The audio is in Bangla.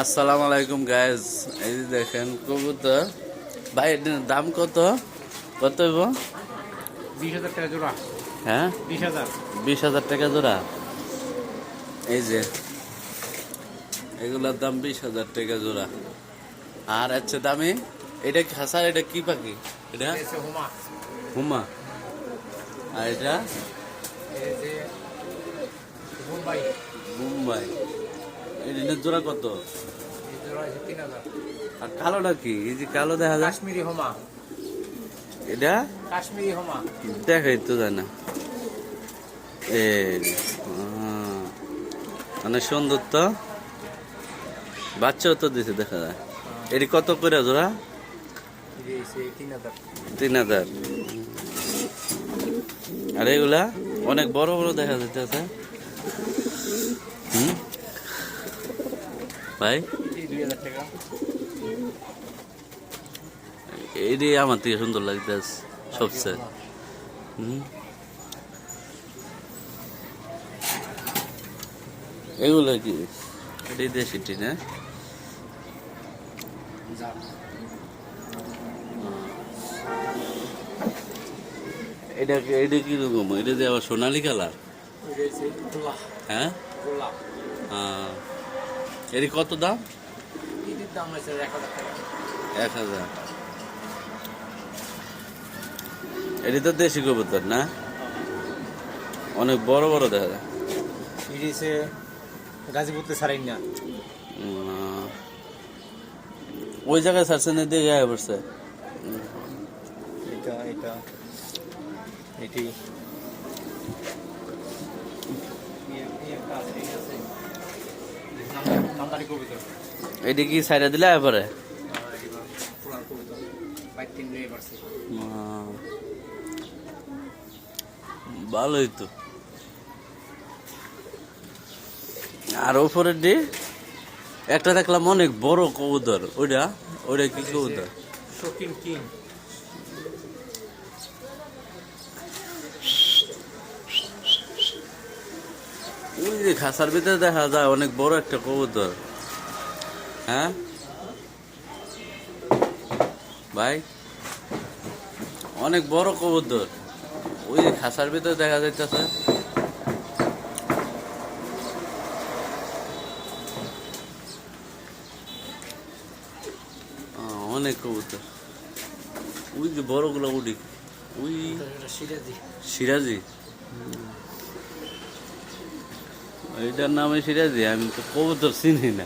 আসসালামু আলাইকুম গাইজ, এই যে দেখেন কবুতর ভাই, এটার দাম কত কত হইব? 20,000 টাকা জোড়া। হ্যাঁ, 20,000। 20,000 টাকা জোড়া। এই যে এগুলার দাম 20,000 টাকা জোড়া। আর আচ্ছা দামি এটা খাসার, এটা কি পাখি? এটা হুমা। হুমা। আর এটা এই যে মুম্বাই। মুম্বাই। এটার জোড়া কত? এই জোড়া 3,000। আর কালোটা কি? এই যে কালো দেখা যায়, কাশ্মীরি হুমা। এটা কাশ্মীরি হুমা। দেখাই তো যায় না। এই অনেক সুন্দর তো, বাচ্চাও তো দিছে দেখা যায়। এটি কত করে জোড়া? 3,000। 3,000। আর এগুলা অনেক বড় বড় দেখা যাচ্ছে। ভাই 2,000 টাকা। এটি আমার থেকে সুন্দর লাগতেছে সবচেয়ে। এগুলা কি? এটি দেশিটি না? এটা এটা কি রকম? এটা যে আবার সোনালি কালার। হ্যাঁ, এর কত দাম? এটির দাম হয়েছে 1,000 টাকা। 1,000। এটি তো দেশি কবুতর না? অনেক বড় বড় দেখা যায়। এটি হচ্ছে গাজীপুরতে ছাড়েন না। ওই জায়গায় ছাড়ছেন, দিয়ে গায়ে পড়ছে। এটা এটা এটি নামদারি কবিতা। এটি কি সাইডে দিলে এবারে? ভালোই তো। আর ওপরের ডি একটা দেখলাম অনেক বড় কবুতর, ওইটা ওইটা কি কবুতর? শৌখিন কিং। ওই যে খাসার ভিতরে দেখা যায় অনেক বড় একটা কবুতর। হ্যাঁ ভাই, অনেক বড় কবুতর ওই যে খাসার ভিতরে দেখা যাইতেছে। অনেক কবুতর ওই যে বড়গুলো উঠি, ওই সিরাজি। এইটার নামে সিরাজি, আমি তো কবুতর চিনি না।